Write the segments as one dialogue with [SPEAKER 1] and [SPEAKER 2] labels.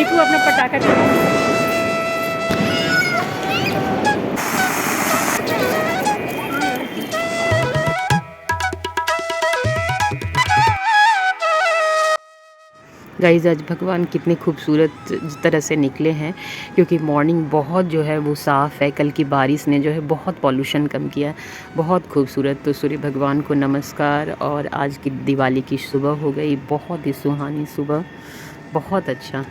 [SPEAKER 1] निकू अपना पटाखा चला। गाइस आज भगवान कितने खूबसूरत तरह से निकले हैं, क्योंकि मॉर्निंग बहुत जो है वो साफ़ है। कल की बारिश ने जो है बहुत पॉल्यूशन कम किया, बहुत खूबसूरत। तो सूर्य भगवान को नमस्कार। और आज की दिवाली की सुबह हो गई, बहुत ही सुहानी सुबह, बहुत अच्छा।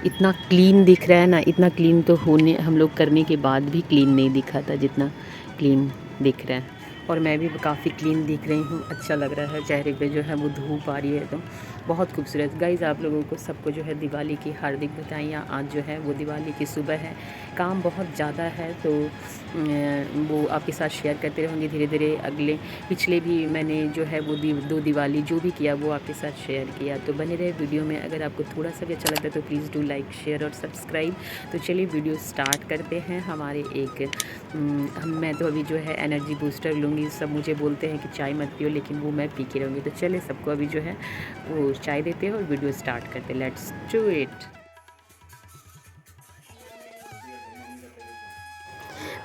[SPEAKER 1] इतना क्लीन दिख रहा है ना, इतना क्लीन तो होने हम लोग करने के बाद भी क्लीन नहीं दिखा था जितना क्लीन दिख रहा है। और मैं भी काफ़ी क्लीन दिख रही हूँ, अच्छा लग रहा है। चेहरे पे जो है वो धूप आ रही है, तो बहुत खूबसूरत। गाइज़ आप लोगों को सबको जो है दिवाली की हार्दिक बधाइयाँ। आज जो है वो दिवाली की सुबह है, काम बहुत ज़्यादा है, तो वो आपके साथ शेयर करते रहूँगी धीरे धीरे। अगले पिछले भी मैंने जो है वो दो दिवाली जो भी किया वो आपके साथ शेयर किया, तो बने रहे वीडियो में। अगर आपको थोड़ा सा भी अच्छा लगता है तो प्लीज़ डू लाइक शेयर और सब्सक्राइब। तो चलिए वीडियो स्टार्ट करते हैं। हमारे एक मैं तो अभी जो है एनर्जी बूस्टर लूँगी। सब मुझे बोलते हैं कि चाय मत पियो, लेकिन वो मैं पी के रहूँगी। तो चलिए सबको अभी जो है वो चाय देते हैं और वीडियो स्टार्ट करते हैं। Let's do it.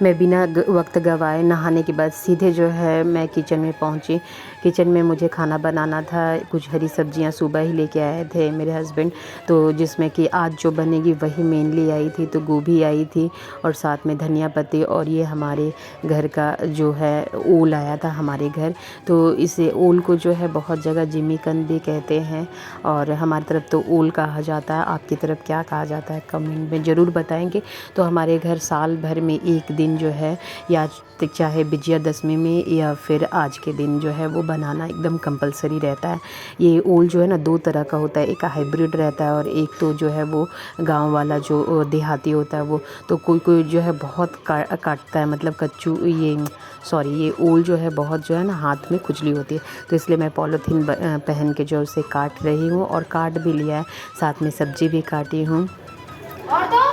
[SPEAKER 1] मैं बिना वक्त गवाए नहाने के बाद सीधे जो है मैं किचन में पहुंची। किचन में मुझे खाना बनाना था। कुछ हरी सब्जियां सुबह ही लेके आए थे मेरे हस्बैंड, तो जिसमें कि आज जो बनेगी वही मेनली आई थी। तो गोभी आई थी और साथ में धनिया पत्ती, और ये हमारे घर का जो है ओल आया था हमारे घर। तो इसे ओल को जो है बहुत जगह जिमीकंद भी कहते हैं, और हमारी तरफ तो ओल कहा जाता है। आपकी तरफ क्या कहा जाता है कमेंट में ज़रूर बताएंगे। तो हमारे घर साल भर में एक दिन जो है, या चाहे विजयादशमी में या फिर आज के दिन जो है वो बनाना एकदम कंपलसरी रहता है। ये ओल जो है ना दो तरह का होता है, एक हाइब्रिड रहता है और एक तो जो है वो गांव वाला जो देहाती होता है वो। तो कोई कोई जो है बहुत काटता है, मतलब कच्चू ये सॉरी ये ओल जो है बहुत जो है ना हाथ में खुजली होती है। तो इसलिए मैं पॉलीथीन पहन के जो उसे काट रही हूँ, और काट भी लिया है, साथ में सब्जी भी काटी हूँ। और तो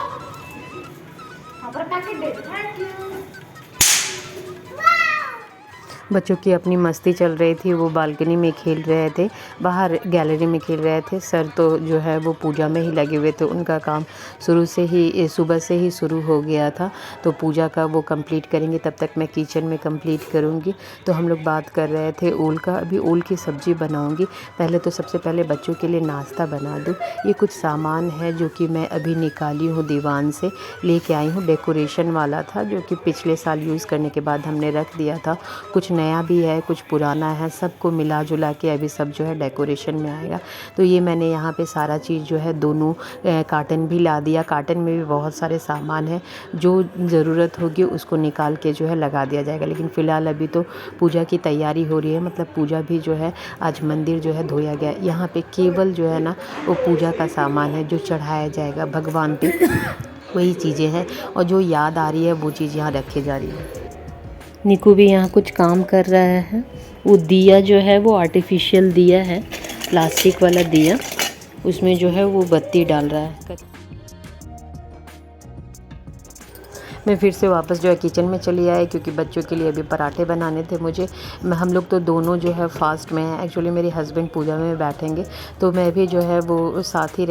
[SPEAKER 1] बच्चों की अपनी मस्ती चल रही थी, वो बालकनी में खेल रहे थे, बाहर गैलरी में खेल रहे थे। सर तो जो है वो पूजा में ही लगे हुए थे, उनका काम शुरू से ही सुबह से ही शुरू हो गया था। तो पूजा का वो कंप्लीट करेंगे, तब तक मैं किचन में कंप्लीट करूँगी। तो हम लोग बात कर रहे थे ओल का। अभी ओल की सब्ज़ी बनाऊँगी। पहले तो सबसे पहले बच्चों के लिए नाश्ता बना दूँ। ये कुछ सामान है जो कि मैं अभी निकाली हूँ दीवान से, लेके आई हूँ। डेकोरेशन वाला था जो कि पिछले साल यूज़ करने के बाद हमने रख दिया था। कुछ नया भी है, कुछ पुराना है, सबको मिला जुला के अभी सब जो है डेकोरेशन में आएगा। तो ये मैंने यहाँ पे सारा चीज़ जो है दोनों कार्टन भी ला दिया। कार्टन में भी बहुत सारे सामान है, जो ज़रूरत होगी उसको निकाल के जो है लगा दिया जाएगा। लेकिन फ़िलहाल अभी तो पूजा की तैयारी हो रही है, मतलब पूजा भी जो है आज मंदिर जो है धोया गया। यहाँ पे केवल जो है ना वो पूजा का सामान है जो चढ़ाया जाएगा भगवान पे, वही चीज़ें हैं। और जो याद आ रही है वो चीज़ यहाँ रखी जा रही है। निकू भी यहाँ कुछ काम कर रहा है। वो दिया जो है वो आर्टिफिशियल दिया है, प्लास्टिक वाला दिया, उसमें जो है वो बत्ती डाल रहा है। मैं फिर से वापस जो है किचन में चली आई, क्योंकि बच्चों के लिए अभी पराठे बनाने थे मुझे। हम लोग तो दोनों जो है फास्ट में हैं। एक्चुअली मेरे हस्बैंड पूजा में बैठेंगे, तो मैं भी जो है वो साथ ही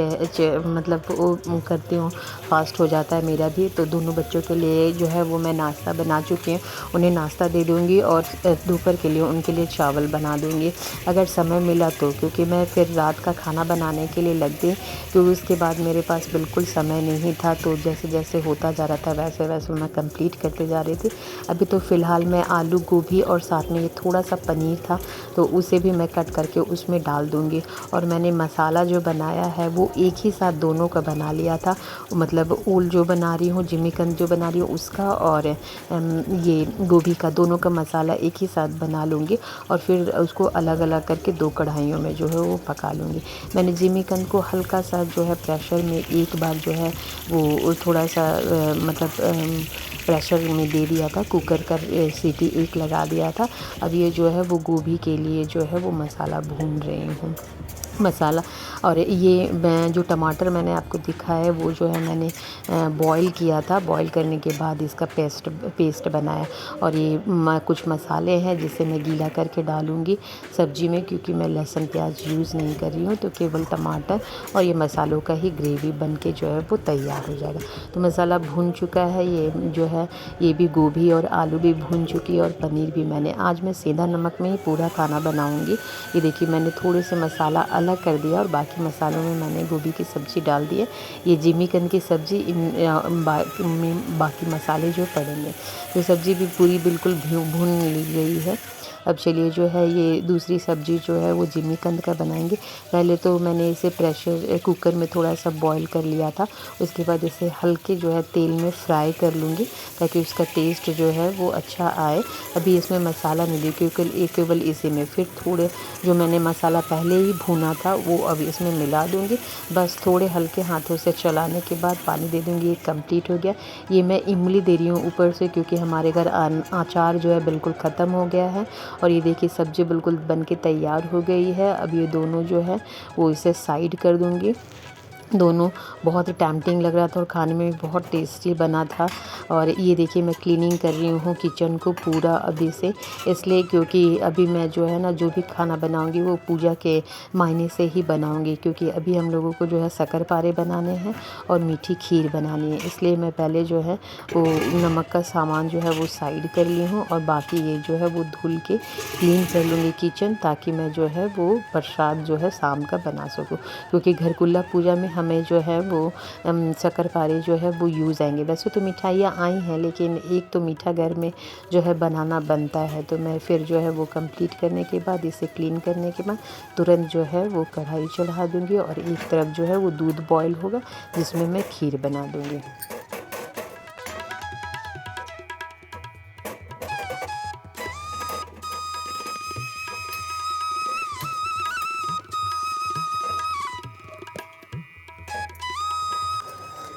[SPEAKER 1] मतलब वो करती हूँ, फास्ट हो जाता है मेरा भी। तो दोनों बच्चों के लिए जो है वो मैं नाश्ता बना चुकी हूँ, उन्हें नाश्ता दे दूँगी, और दोपहर के लिए उनके लिए चावल बना दूँगी अगर समय मिला तो, क्योंकि मैं फिर रात का खाना बनाने के लिए लग गई, क्योंकि उसके बाद मेरे पास बिल्कुल समय नहीं था। तो जैसे जैसे होता जा रहा था वैसे वैसे मैं कंप्लीट करते जा रही थी। अभी तो फ़िलहाल मैं आलू गोभी और साथ में ये थोड़ा सा पनीर था, तो उसे भी मैं कट करके उसमें डाल दूँगी। और मैंने मसाला जो बनाया है वो एक ही साथ दोनों का बना लिया था, मतलब ओल जो बना रही हूँ, जिमीकंद जो बना रही हूँ उसका, और ये गोभी का, दोनों का मसाला एक ही साथ बना लूँगी। और फिर उसको अलग अलग करके दो कढ़ाइयों में जो है वो पका लूँगी। मैंने जिमीकंद को हल्का सा जो है प्रेशर में एक बार जो है वो थोड़ा सा मतलब प्रेशर में दे दिया था, कुकर का सीटी एक लगा दिया था। अब ये जो है वो गोभी के लिए जो है वो मसाला भून रही हूँ। मसाला। और ये मैं जो टमाटर मैंने आपको दिखाया है वो जो है मैंने बॉईल किया था। बॉईल करने के बाद इसका पेस्ट बनाया। और ये कुछ मसाले हैं जिसे मैं गीला करके डालूँगी सब्ज़ी में, क्योंकि मैं लहसुन प्याज यूज़ नहीं कर रही हूँ। तो केवल टमाटर और ये मसालों का ही ग्रेवी बन के जो है वो तैयार हो जाएगा। तो मसाला भून चुका है। ये जो है ये भी गोभी और आलू भी भून चुकी है और पनीर भी। मैंने आज मैं सेंधा नमक में ही पूरा खाना बनाऊँगी। ये देखिए मैंने थोड़े से मसाला अलग कर दिया और बाकी मसालों में मैंने गोभी की सब्ज़ी डाल दी है। ये जिमीकंद की सब्ज़ी में बाकी मसाले जो पड़ेंगे। तो सब्ज़ी भी पूरी बिल्कुल भून ली गई है। अब चलिए जो है ये दूसरी सब्ज़ी जो है वो जिमीकंद का बनाएंगे। पहले तो मैंने इसे प्रेशर कुकर में थोड़ा सा बॉईल कर लिया था। उसके बाद इसे हल्के जो है तेल में फ्राई कर लूँगी ताकि उसका टेस्ट जो है वो अच्छा आए। अभी इसमें मसाला नहीं क्योंकि केवल इसी में फिर थोड़े जो मैंने मसाला पहले ही भुना था वो अभी इसमें मिला दूँगी। बस थोड़े हल्के हाथों से चलाने के बाद पानी दे दूँगी। ये कंप्लीट हो गया। ये मैं इमली दे रही हूँ ऊपर से क्योंकि हमारे घर अचार जो है बिल्कुल ख़त्म हो गया है। और ये देखिए सब्ज़ी बिल्कुल बन के तैयार हो गई है। अब ये दोनों जो है वो इसे साइड कर दूँगी। दोनों बहुत टेम्पटिंग लग रहा था और खाने में भी बहुत टेस्टी बना था। और ये देखिए मैं क्लीनिंग कर रही हूँ किचन को पूरा अभी से, इसलिए क्योंकि अभी मैं जो है ना जो भी खाना बनाऊँगी वो पूजा के मायने से ही बनाऊँगी। क्योंकि अभी हम लोगों को जो है शक्करपारे बनाने हैं और मीठी खीर बनानी है। इसलिए मैं पहले जो है वो नमक का सामान जो है वो साइड कर ली हूँ और बाकी ये जो है वो धुल के क्लीन कर लूँगी किचन, ताकि मैं जो है वो प्रसाद जो है शाम का बना सकूँ। क्योंकि घरकुल्ला पूजा में हमें जो है वो शक्करपारे जो है वो यूज़ आएंगे। वैसे तो मिठाइयाँ आई हैं लेकिन एक तो मीठा घर में जो है बनाना बनता है। तो मैं फिर जो है वो कंप्लीट करने के बाद इसे क्लीन करने के बाद तुरंत जो है वो कढ़ाई चढ़ा दूँगी और एक तरफ जो है वो दूध बॉयल होगा जिसमें मैं खीर बना दूँगी।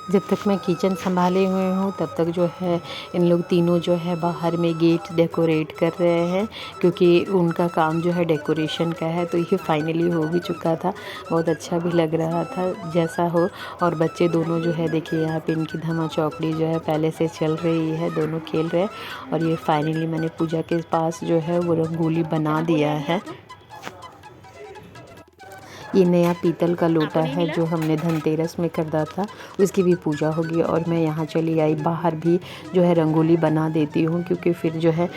[SPEAKER 1] जब तक मैं किचन संभाले हुए हूँ तब तक जो है इन लोग तीनों जो है बाहर में गेट डेकोरेट कर रहे हैं, क्योंकि उनका काम जो है डेकोरेशन का है। तो ये फाइनली हो भी चुका था। बहुत अच्छा भी लग रहा था जैसा हो। और बच्चे दोनों जो है देखिए यहाँ पे इनकी धमा चौकड़ी जो है पहले से चल रही है, दोनों खेल रहे हैं। और ये फाइनली मैंने पूजा के पास जो है वो रंगोली बना दिया है। ये नया पीतल का लोटा है जो हमने धनतेरस में खरीदा था, उसकी भी पूजा होगी। और मैं यहाँ चली आई, बाहर भी जो है रंगोली बना देती हूँ क्योंकि फिर जो है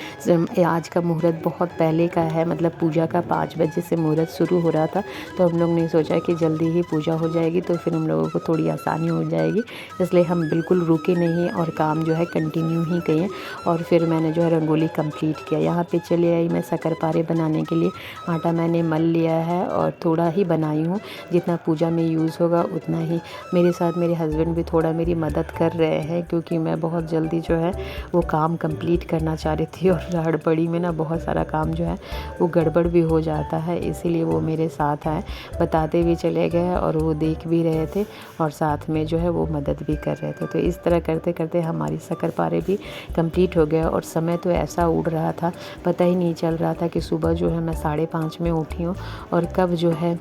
[SPEAKER 1] आज का मुहूर्त बहुत पहले का है। मतलब पूजा का 5 बजे से मुहूर्त शुरू हो रहा था। तो हम लोग ने सोचा कि जल्दी ही पूजा हो जाएगी तो फिर हम लोगों को थोड़ी आसानी हो जाएगी, इसलिए हम बिल्कुल रुके नहीं और काम जो है कंटिन्यू ही किए। और फिर मैंने जो है रंगोली कंप्लीट किया। यहाँ पे चले आई मैं शक्करपारे बनाने के लिए। आटा मैंने मल लिया है और थोड़ा ही बनाई हूँ, जितना पूजा में यूज़ होगा उतना ही। मेरे साथ मेरे हस्बैंड भी थोड़ा मेरी मदद कर रहे हैं क्योंकि मैं बहुत जल्दी जो है वो काम कंप्लीट करना चाह रही थी। और हड़बड़ी में ना बहुत सारा काम जो है वो गड़बड़ भी हो जाता है, इसीलिए वो मेरे साथ आए, बताते भी चले गए और वो देख भी रहे थे और साथ में जो है वो मदद भी कर रहे थे। तो इस तरह करते करते हमारी शक्करपारे भी कंप्लीट हो गया। और समय तो ऐसा उड़ रहा था, पता ही नहीं चल रहा था कि सुबह जो है मैं 5:30 में उठी हूँ और कब जो है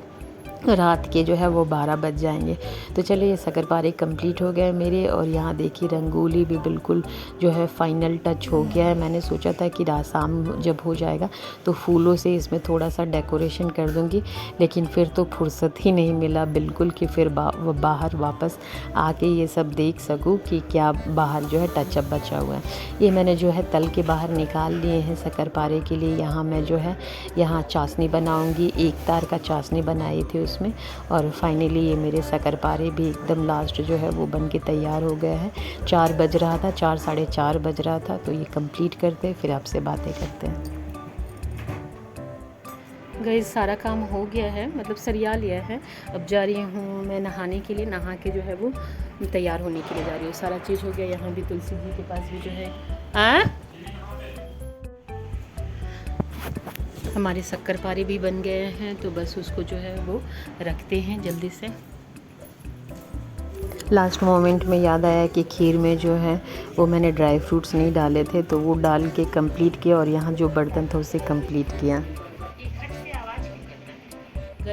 [SPEAKER 1] रात के जो है वो 12 बज जाएंगे। तो चलिए ये शक्करपारे कंप्लीट हो गए मेरे। और यहाँ देखिए रंगोली भी बिल्कुल जो है फाइनल टच हो गया है। मैंने सोचा था कि रात शाम जब हो जाएगा तो फूलों से इसमें थोड़ा सा डेकोरेशन कर दूँगी, लेकिन फिर तो फुर्सत ही नहीं मिला बिल्कुल कि फिर बाहर वापस आके ये सब देख सकूँ कि क्या बाहर जो है टचअप बचा हुआ है। ये मैंने जो है तल के बाहर निकाल लिए हैं शक्करपारे के लिए। यहाँ मैं जो है यहाँ चाशनी बनाऊँगी, एक तार का चाशनी बनाई थी उसमें। और फाइनली ये मेरे शक्करपारे भी एकदम लास्ट जो है वो बन के तैयार हो गया है। 4 बज रहा था, 4 साढ़े 4 बज रहा था। तो ये कंप्लीट करते फिर आपसे बातें करते हैं। गाइस सारा काम हो गया है, मतलब सरिया लिया है। अब जा रही हूँ मैं नहाने के लिए, नहा के जो है वो तैयार होने के लिए जा रही हूँ। सारा चीज़ हो गया। यहाँ भी तुलसी जी के पास भी जो है हमारे शक्करपारे भी बन गए हैं। तो बस उसको जो है वो रखते हैं जल्दी से। लास्ट मोमेंट में याद आया कि खीर में जो है वो मैंने ड्राई फ्रूट्स नहीं डाले थे, तो वो डाल के कंप्लीट किया और यहाँ जो बर्तन था उसे कंप्लीट किया।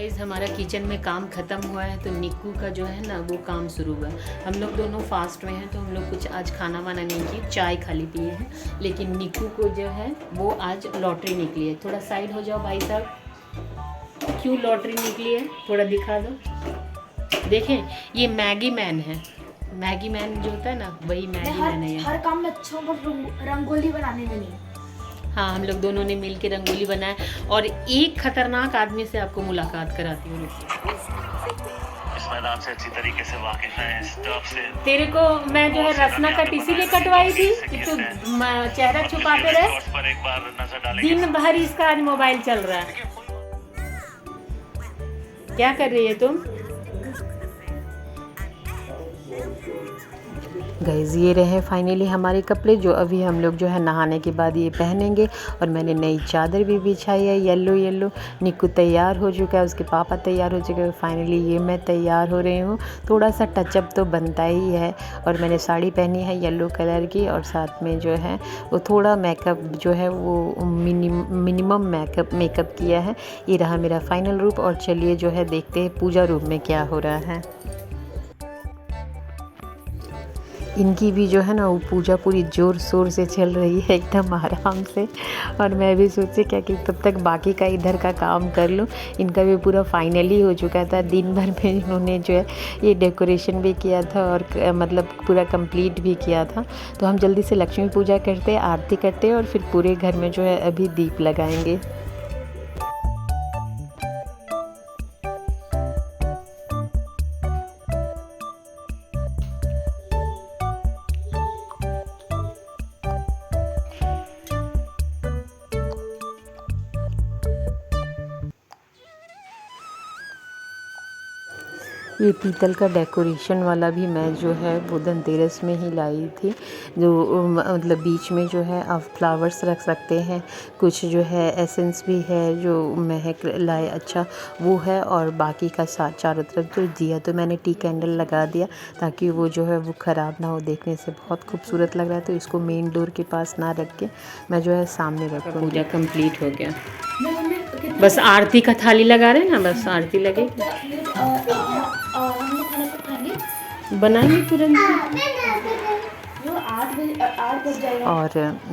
[SPEAKER 1] गाइस हमारा किचन में काम ख़त्म हुआ है, तो निक्कू का जो है ना वो काम शुरू हुआ है। हम लोग दोनों फास्ट में हैं, तो हम लोग कुछ आज खाना वाना नहीं किए, चाय खाली पिए हैं। लेकिन निक्कू को जो है वो आज लॉटरी निकली है। थोड़ा साइड हो जाओ भाई साहब, क्यों लॉटरी निकली है थोड़ा दिखा दो। देखें, ये मैगी मैन है। मैगी मैन जो होता है ना, वही मैगी मैन है।
[SPEAKER 2] हर काम में अच्छा हूँ, पर रंगोली बनाने में नहीं।
[SPEAKER 1] हाँ, हम लोग दोनों ने मिल के रंगोली बनाया। और एक खतरनाक आदमी से आपको मुलाकात कराती हूँ।
[SPEAKER 3] इस मैदान से अच्छी तरीके से वाकिफ हैं, इस तरफ से
[SPEAKER 1] तेरे को मैं जो है रसना कट इसीलिए कटवाई थी कि तू चेहरा छुपाते रहे।
[SPEAKER 3] पर एक बार नजर डालेंगे।
[SPEAKER 1] दिन भर इसका आज मोबाइल चल रहा है। क्या कर रही है तुम? गाइस ये रहे फाइनली हमारे कपड़े, जो अभी हम लोग जो है नहाने के बाद ये पहनेंगे। और मैंने नई चादर भी बिछाई है येलो येलो। निक्कू तैयार हो चुका है, उसके पापा तैयार हो चुके हैं। फाइनली ये मैं तैयार हो रही हूँ। थोड़ा सा टचअप तो बनता ही है। और मैंने साड़ी पहनी है येलो कलर की, और साथ में जो है वो थोड़ा मेकअप जो है वो मिनिमम मेकअप किया है। ये रहा मेरा फाइनल रूप। और चलिए जो है देखते हैं पूजा रूम में क्या हो रहा है। इनकी भी जो है ना वो पूजा पूरी ज़ोर शोर से चल रही है, एकदम आराम से। और मैं भी सोची क्या कि तब तक बाकी का इधर का काम कर लूँ। इनका भी पूरा फाइनली हो चुका था। दिन भर में इन्होंने जो है ये डेकोरेशन भी किया था, और मतलब पूरा कंप्लीट भी किया था। तो हम जल्दी से लक्ष्मी पूजा करते, आरती करते, और फिर पूरे घर में जो है अभी दीप लगाएंगे। ये पीतल का डेकोरेशन वाला भी मैं जो है वो धनतेरस में ही लाई थी। जो मतलब बीच में जो है आप फ्लावर्स रख सकते हैं, कुछ जो है एसेंस भी है जो महक लाए अच्छा वो है। और बाकी का चारों तरफ जो दिया तो मैंने टी कैंडल लगा दिया, ताकि वो जो है वो ख़राब ना हो। देखने से बहुत खूबसूरत लग रहा है। तो इसको मेन डोर के पास ना रख के मैं जो है सामने रखूँ। पूजा कंप्लीट हो गया, बस आरती का थाली लगा रहे हैं ना, बस आरती लगे बनाएंगे तुरंत। और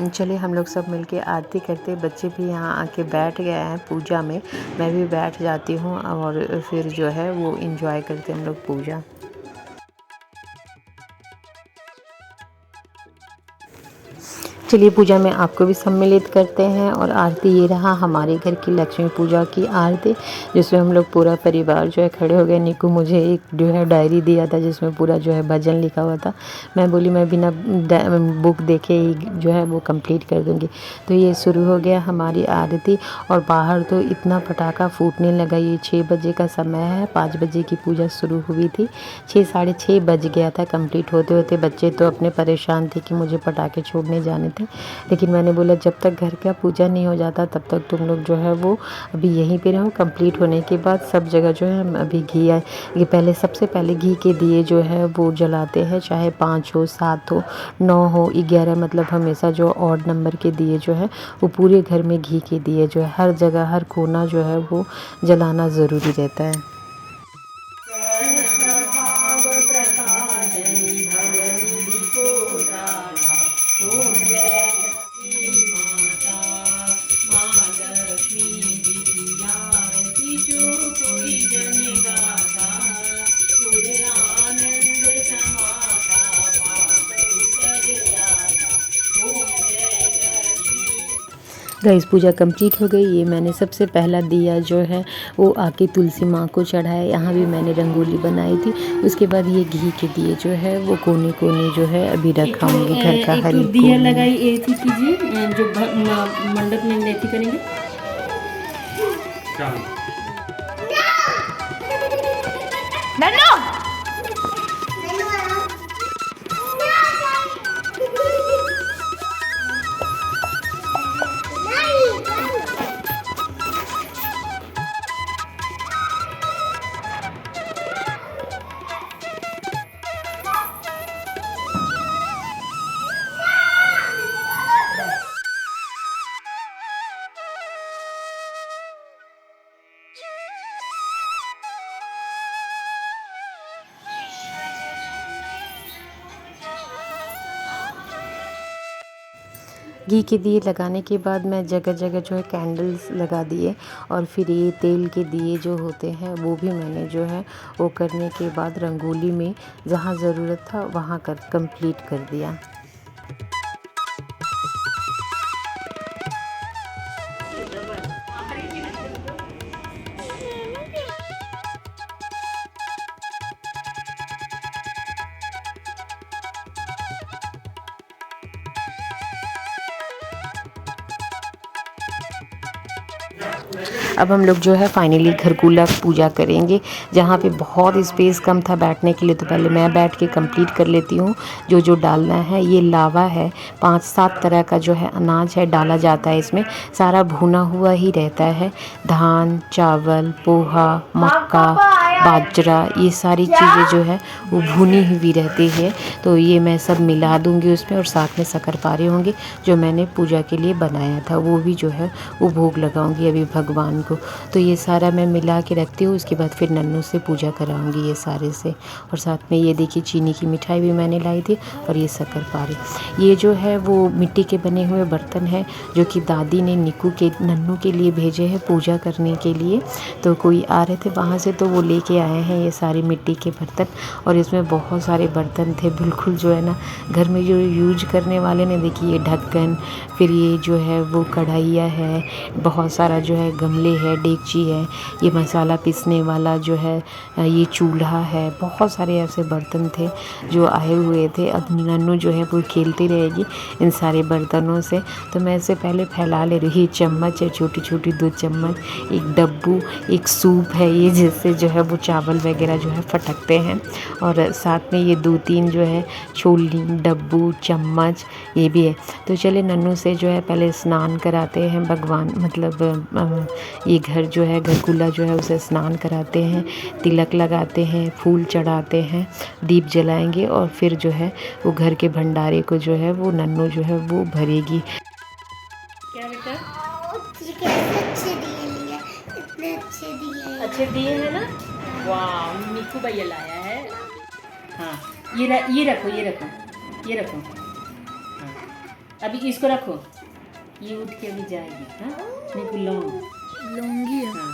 [SPEAKER 1] चलिए हम लोग सब मिलके आरती करते। बच्चे भी यहाँ आके बैठ गए हैं पूजा में, मैं भी बैठ जाती हूँ। और फिर जो है वो एंजॉय करते हम लोग पूजा। चलिए पूजा में आपको भी सम्मिलित करते हैं। और आरती ये रहा हमारे घर की लक्ष्मी पूजा की आरती, जिसमें हम लोग पूरा परिवार जो है खड़े हो गए। निक्कू मुझे एक जो है डायरी दिया था जिसमें पूरा जो है भजन लिखा हुआ था। मैं बोली मैं बिना बुक देखे ही जो है वो कंप्लीट कर दूँगी। तो ये शुरू हो गया हमारी आरती। और बाहर तो इतना पटाखा फूटने लगा। ये 6 बजे का समय है, 5 बजे की पूजा शुरू हुई थी, 6 साढ़े 6 बज गया था कंप्लीट होते होते। बच्चे तो अपने परेशान थे कि मुझे पटाखे छोड़ने जाने थे, लेकिन मैंने बोला जब तक घर का पूजा नहीं हो जाता तब तक तुम लोग जो है वो अभी यहीं पे रहो। कंप्लीट होने के बाद सब जगह जो है अभी घी आए, ये पहले सबसे पहले घी के दिए जो है वो जलाते हैं, चाहे 5 हो 7 हो 9 हो 11, मतलब हमेशा जो ऑड नंबर के दिए जो है वो पूरे घर में घी के दिए जो है हर जगह हर कोना जो है वो जलाना ज़रूरी रहता है। गाइस पूजा कंप्लीट हो गई। ये मैंने सबसे पहला दिया जो है वो आके तुलसी माँ को चढ़ाया। यहाँ भी मैंने रंगोली बनाई थी। उसके बाद ये घी के दिए जो है वो कोने कोने जो है अभी रखाऊंगी घर का हर एक दिया लगाई। एक ही कीजिए जो मंडप में नेति करेंगे। घी के दिए लगाने के बाद मैं जगह जगह जो है कैंडल्स लगा दिए, और फिर ये तेल के दिए जो होते हैं वो भी मैंने जो है वो करने के बाद रंगोली में जहाँ ज़रूरत था वहाँ कंप्लीट कर दिया। अब हम लोग जो है फाइनली घरकुला पूजा करेंगे, जहाँ पे बहुत स्पेस कम था बैठने के लिए, तो पहले मैं बैठ के कंप्लीट कर लेती हूँ। जो जो डालना है, ये लावा है, 5-7 तरह का जो है अनाज है डाला जाता है इसमें, सारा भुना हुआ ही रहता है। धान, चावल, पोहा, मक्का, बाजरा, ये सारी चीज़ें जो है वो भुनी हुई रहती है। तो ये मैं सब मिला दूँगी उसमें, और साथ में शक्करपारे होंगे जो मैंने पूजा के लिए बनाया था, वो भी जो है वो भोग लगाऊंगी अभी भगवान को। तो ये सारा मैं मिला के रखती हूँ, उसके बाद फिर नन्नू से पूजा कराऊंगी ये सारे से। और साथ में ये देखिए चीनी की मिठाई भी मैंने लाई थी, और ये शक्करपारे। ये जो है वो मिट्टी के बने हुए बर्तन है, जो कि दादी ने नन्नू के लिए भेजे हैं पूजा करने के लिए। तो कोई आ रहे थे वहाँ से, तो वो लेके आए हैं ये सारे मिट्टी के बर्तन, और इसमें बहुत सारे बर्तन थे बिल्कुल जो है ना घर में जो यूज करने वाले ने। देखिए ये ढक्कन, फिर ये जो है वो कढ़ाइयाँ है, बहुत सारा जो है गमले है, डेगची है, ये मसाला पीसने वाला जो है, ये चूल्हा है, बहुत सारे ऐसे बर्तन थे जो आए हुए थे। अब नन्नू जो है वो खेलती रहेगी इन सारे बर्तनों से, तो मैं इससे पहले फैला ले रही। चम्मच है, छोटी छोटी 2 चम्मच, एक डब्बू, एक सूप है ये, जिससे जो है वो चावल वगैरह जो है फटकते हैं, और साथ में ये 2-3 जो है छोलनी, डब्बू, चम्मच ये भी है। तो चले नन्नू से जो है पहले स्नान कराते हैं, भगवान मतलब ये घर जो है घरकुला जो है उसे स्नान कराते हैं, तिलक लगाते हैं, फूल चढ़ाते हैं, दीप जलाएंगे, और फिर जो है वो घर के भंडारे को जो है वो नन्नू जो है वो भरेगी।
[SPEAKER 2] क्या बेटा?
[SPEAKER 4] अच्छे दिए हैं ना। वाह, नीकू भैया लाया है। हाँ, ये रखो, ये रखो। हाँ, अभी इसको रखो, ये उठ के अभी जाएगी। हाँ, नीकू
[SPEAKER 2] लूंगी।
[SPEAKER 4] हाँ।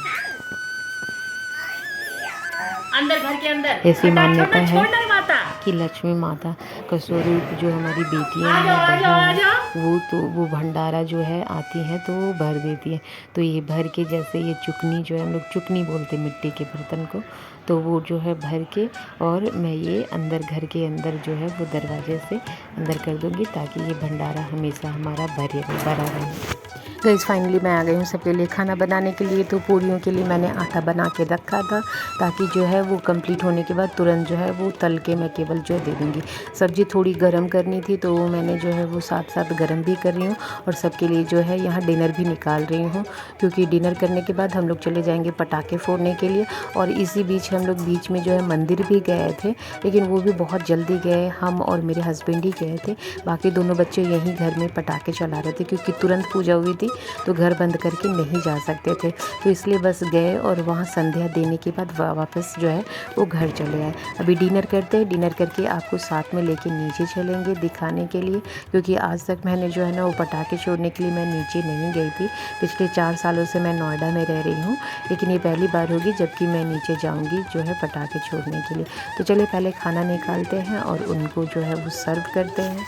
[SPEAKER 4] अंदर, घर के अंदर
[SPEAKER 1] ऐसी मान्यता है
[SPEAKER 4] छोड़ना माता
[SPEAKER 1] कि लक्ष्मी माता का स्वरूप जो हमारी बेटियां
[SPEAKER 4] आ
[SPEAKER 1] हैं,
[SPEAKER 4] जाओ, आ
[SPEAKER 1] बहू
[SPEAKER 4] जाओ, आ
[SPEAKER 1] हैं,
[SPEAKER 4] जाओ।
[SPEAKER 1] वो भंडारा जो है आती हैं तो वो भर देती है। तो ये भर के, जैसे ये चुकनी जो है, हम लोग चुकनी बोलते हैं मिट्टी के बर्तन को, तो वो जो है भर के, और मैं ये अंदर घर के अंदर जो है वो दरवाजे से अंदर कर दूँगी, ताकि ये भंडारा हमेशा हमारा भरा रहे। गाइस फाइनली मैं आ गई हूँ सबके लिए खाना बनाने के लिए। तो पूरियों के लिए मैंने आटा बना के रखा था, ताकि जो है वो कंप्लीट होने के बाद तुरंत जो है वो तल के मैं केवल जो दे दूँगी। सब्ज़ी थोड़ी गरम करनी थी, तो मैंने जो है वो साथ साथ गरम भी कर रही हूँ, और सबके लिए जो है यहाँ डिनर भी निकाल रही हूँ, क्योंकि डिनर करने के बाद हम लोग चले जाएंगे पटाखे फोड़ने के लिए। और इसी बीच हम लोग बीच में जो है मंदिर भी गए थे, लेकिन वो भी बहुत जल्दी गए, हम और मेरे हस्बैंड ही गए थे। बाकी दोनों बच्चे यहीं घर में पटाखे चला रहे थे, क्योंकि तुरंत पूजा हुई थी तो घर बंद करके नहीं जा सकते थे, तो इसलिए बस गए और वहाँ संध्या देने के बाद वापस जो है वो घर चले आए। अभी डिनर करते हैं, डिनर करके आपको साथ में लेके नीचे चलेंगे दिखाने के लिए, क्योंकि आज तक मैंने जो है ना वो पटाखे छोड़ने के लिए मैं नीचे नहीं गई थी। पिछले 4 सालों से मैं नोएडा में रह रही हूँ, लेकिन ये पहली बार होगी जबकि मैं नीचे जाऊँगी जो है पटाखे छोड़ने के लिए। तो चलिए पहले खाना निकालते हैं और उनको जो है वो सर्व करते हैं।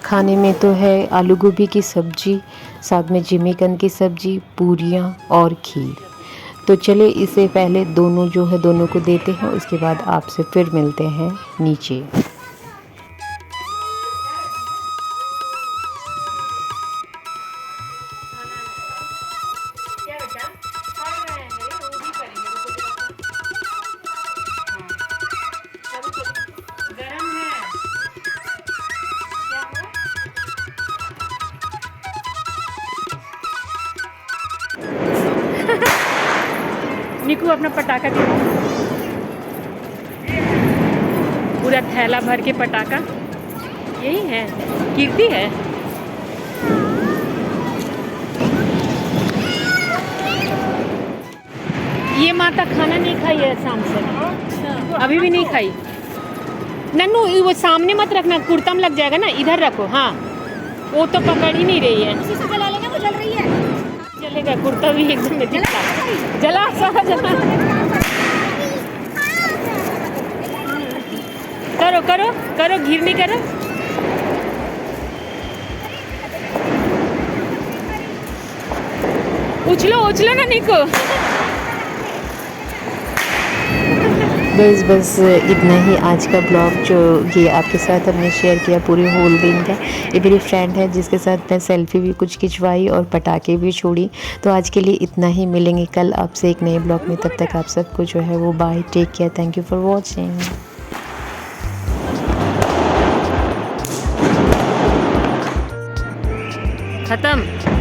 [SPEAKER 1] खाने में तो है आलू गोभी की सब्ज़ी, साथ में जिमीकंद की सब्ज़ी, पूरियाँ और खीर। तो चले इसे पहले दोनों को देते हैं, उसके बाद आपसे फिर मिलते हैं नीचे।
[SPEAKER 4] निकू अपना पटाखा पूरा थैला भर के पटाखा, यही है कीर्ति है। ये माता खाना नहीं खाई है शाम से, अभी भी नहीं खाई। नन्नू वो सामने मत रखना, कुर्ता में लग जाएगा ना, इधर रखो। हाँ वो तो पकड़ ही नहीं रही है।
[SPEAKER 2] उसी से जला लेंगे, वो जल रही है।
[SPEAKER 4] चलेगा, कुर्ता भी एकदम दिखता। जला सारा जला। करो करो करो, घिरनी करो। उछलो उछलो ना निको।
[SPEAKER 1] बस इतना ही आज का ब्लॉग जो ये आपके साथ हमने शेयर किया पूरे होल दिन का। ये मेरी फ्रेंड है जिसके साथ मैं सेल्फी भी कुछ खिंचवाई और पटाखे भी छोड़ी। तो आज के लिए इतना ही, मिलेंगे कल आपसे एक नए ब्लॉग में। तब तक आप सबको जो है वो bye, take care, thank you for watching.
[SPEAKER 4] खत्म।